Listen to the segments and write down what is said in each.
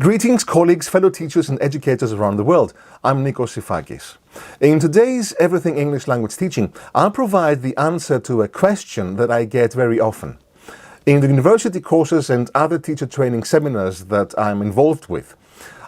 Greetings, colleagues, fellow teachers and educators around the world. I'm Nikos Sifakis. In today's Everything English Language Teaching, I'll provide the answer to a question that I get very often. In the university courses and other teacher training seminars that I'm involved with,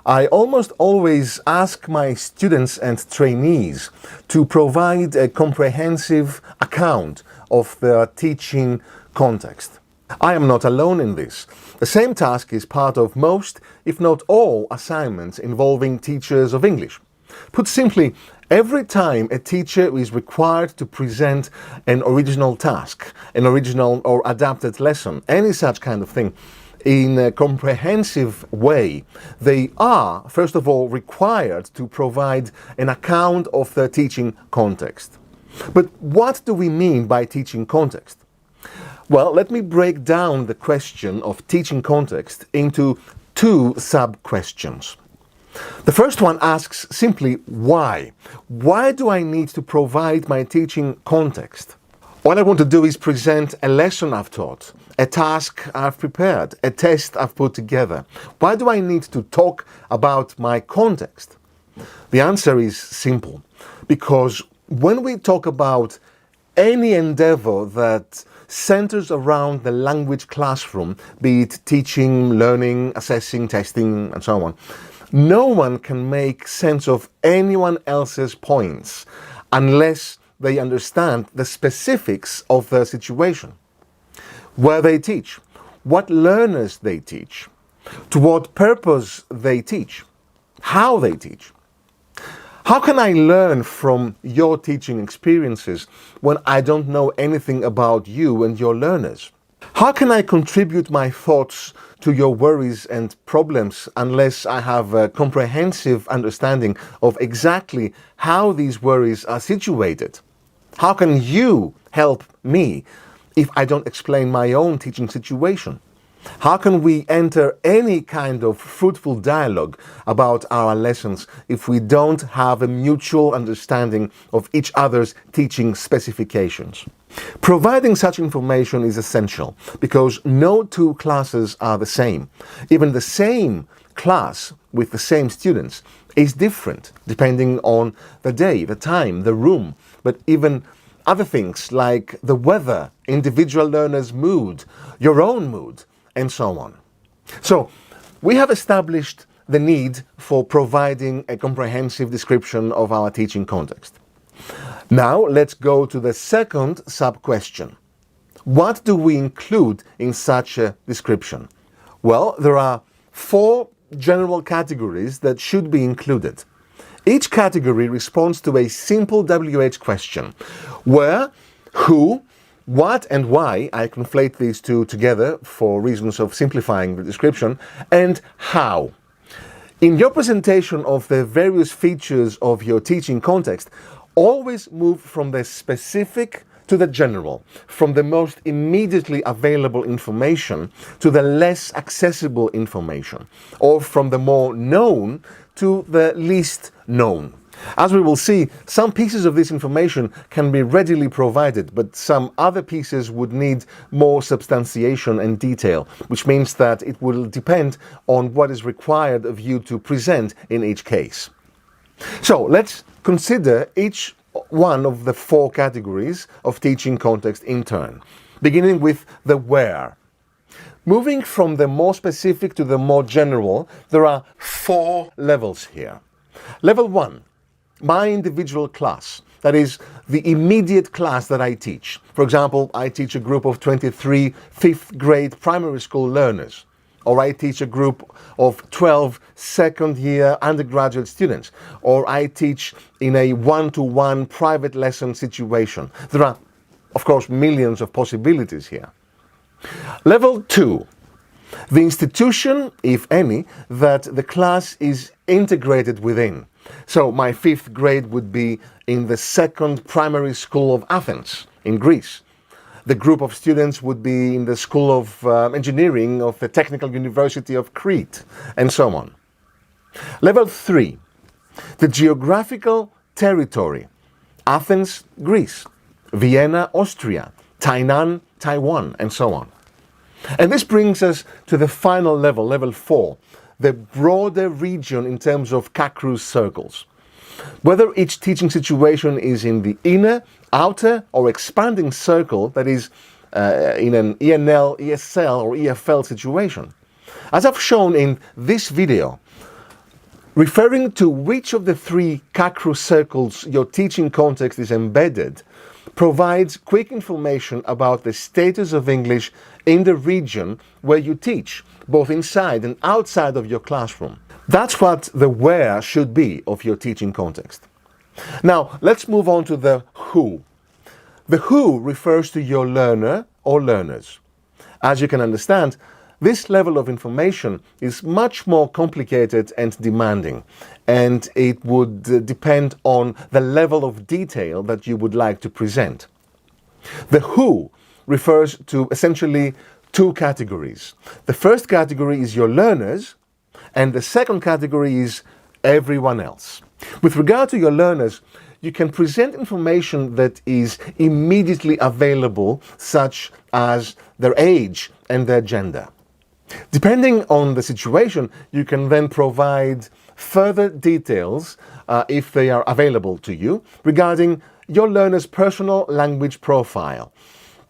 I almost always ask my students and trainees to provide a comprehensive account of their teaching context. I am not alone in this. The same task is part of most, if not all, assignments involving teachers of English. Put simply, every time a teacher is required to present an original task, an original or adapted lesson, any such kind of thing, in a comprehensive way, they are, first of all, required to provide an account of their teaching context. But what do we mean by teaching context? Well, let me break down the question of teaching context into two sub-questions. The first one asks simply, why? Why do I need to provide my teaching context? What I want to do is present a lesson I've taught, a task I've prepared, a test I've put together. Why do I need to talk about my context? The answer is simple, because when we talk about any endeavor that centers around the language classroom, be it teaching, learning, assessing, testing, and so on, no one can make sense of anyone else's points unless they understand the specifics of their situation. Where they teach, what learners they teach, to what purpose they teach, how they teach. How can I learn from your teaching experiences when I don't know anything about you and your learners? How can I contribute my thoughts to your worries and problems unless I have a comprehensive understanding of exactly how these worries are situated? How can you help me if I don't explain my own teaching situation? How can we enter any kind of fruitful dialogue about our lessons if we don't have a mutual understanding of each other's teaching specifications? Providing such information is essential because no two classes are the same. Even the same class with the same students is different depending on the day, the time, the room, but even other things like the weather, individual learners' mood, your own mood, and so on. So, we have established the need for providing a comprehensive description of our teaching context. Now, let's go to the second sub-question. What do we include in such a description? Well, there are four general categories that should be included. Each category responds to a simple WH question. Where, who, what and why, I conflate these two together for reasons of simplifying the description, and how. In your presentation of the various features of your teaching context, always move from the specific to the general, from the most immediately available information to the less accessible information, or from the more known to the least known. As we will see, some pieces of this information can be readily provided, but some other pieces would need more substantiation and detail, which means that it will depend on what is required of you to present in each case. So let's consider each one of the four categories of teaching context in turn, beginning with the where. Moving from the more specific to the more general, there are four levels here. Level 1. My individual class, that is, the immediate class that I teach. For example, I teach a group of 23 fifth grade primary school learners, or I teach a group of 12 second year undergraduate students, or I teach in a one-to-one private lesson situation. There are, of course, millions of possibilities here. Level 2. The institution, if any, that the class is integrated within. So my fifth grade would be in the second primary school of Athens in Greece. The group of students would be in the School of Engineering of the Technical University of Crete, and so on. Level 3. The geographical territory. Athens, Greece. Vienna, Austria. Tainan, Taiwan, and so on. And this brings us to the final level, level 4, the broader region in terms of CACRU's circles. Whether each teaching situation is in the inner, outer, or expanding circle, that is, in an ENL, ESL, or EFL situation. As I've shown in this video, referring to which of the three CACRU circles your teaching context is embedded provides quick information about the status of English in the region where you teach, both inside and outside of your classroom. That's what the where should be of your teaching context. Now, let's move on to the who. The who refers to your learner or learners. As you can understand, this level of information is much more complicated and demanding, and it would depend on the level of detail that you would like to present. The who refers to essentially two categories. The first category is your learners, and the second category is everyone else. With regard to your learners, you can present information that is immediately available, such as their age and their gender. Depending on the situation, you can then provide further details, if they are available to you, regarding your learner's personal language profile,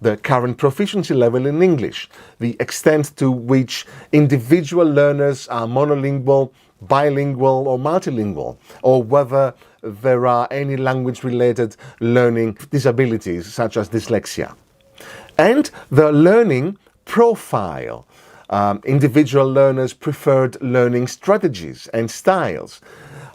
the current proficiency level in English, the extent to which individual learners are monolingual, bilingual, or multilingual, or whether there are any language-related learning disabilities, such as dyslexia. And the learning profile, individual learners' preferred learning strategies and styles.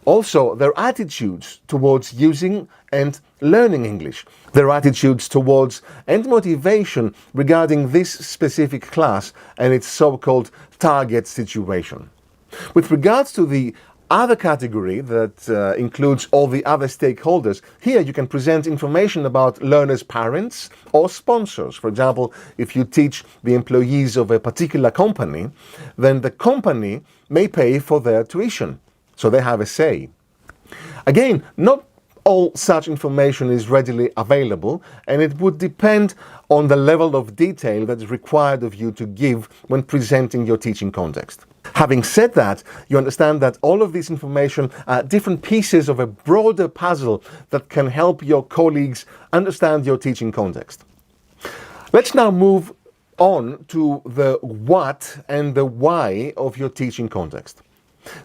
Also, their attitudes towards using and learning English, their attitudes towards and motivation regarding this specific class and its so-called target situation. With regards to the other category that includes all the other stakeholders, here you can present information about learners' parents or sponsors. For example, if you teach the employees of a particular company, then the company may pay for their tuition, so they have a say. Again, not all such information is readily available, and it would depend on the level of detail that is required of you to give when presenting your teaching context. Having said that, you understand that all of this information are different pieces of a broader puzzle that can help your colleagues understand your teaching context. Let's now move on to the what and the why of your teaching context.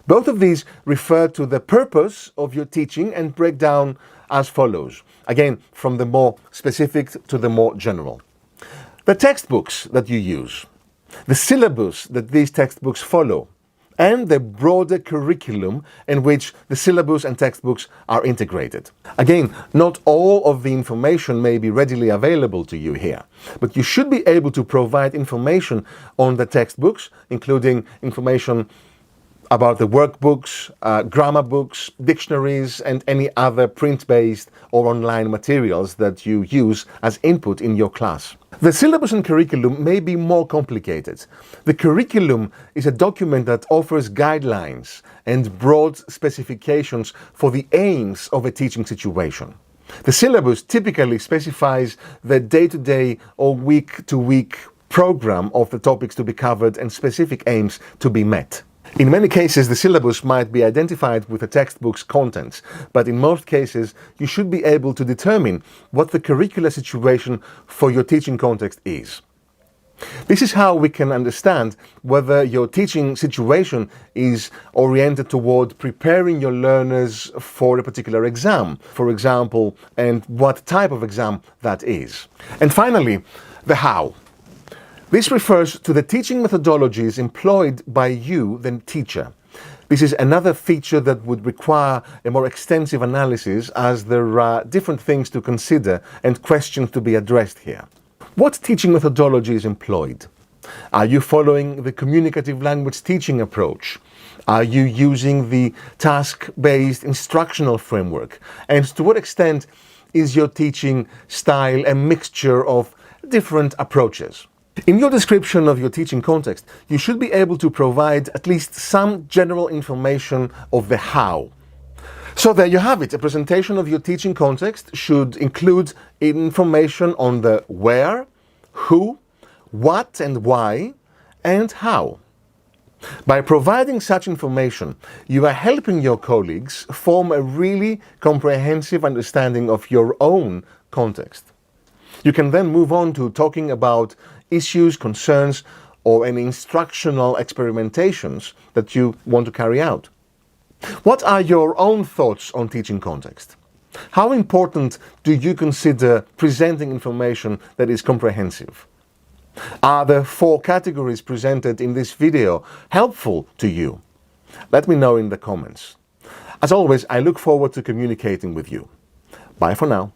Both of these refer to the purpose of your teaching and break down as follows. Again, from the more specific to the more general. The textbooks that you use, the syllabus that these textbooks follow, and the broader curriculum in which the syllabus and textbooks are integrated. Again, not all of the information may be readily available to you here, but you should be able to provide information on the textbooks, including information about the workbooks, grammar books, dictionaries, and any other print-based or online materials that you use as input in your class. The syllabus and curriculum may be more complicated. The curriculum is a document that offers guidelines and broad specifications for the aims of a teaching situation. The syllabus typically specifies the day-to-day or week-to-week program of the topics to be covered and specific aims to be met. In many cases, the syllabus might be identified with the textbook's contents, but in most cases, you should be able to determine what the curricular situation for your teaching context is. This is how we can understand whether your teaching situation is oriented toward preparing your learners for a particular exam, for example, and what type of exam that is. And finally, the how. This refers to the teaching methodologies employed by you, the teacher. This is another feature that would require a more extensive analysis, as there are different things to consider and questions to be addressed here. What teaching methodology is employed? Are you following the communicative language teaching approach? Are you using the task-based instructional framework? And to what extent is your teaching style a mixture of different approaches? In your description of your teaching context, you should be able to provide at least some general information of the how. So there you have it. A presentation of your teaching context should include information on the where, who, what and why, and how. By providing such information, you are helping your colleagues form a really comprehensive understanding of your own context. You can then move on to talking about issues, concerns, or any instructional experimentations that you want to carry out. What are your own thoughts on teaching context? How important do you consider presenting information that is comprehensive? Are the 4 categories presented in this video helpful to you? Let me know in the comments. As always, I look forward to communicating with you. Bye for now.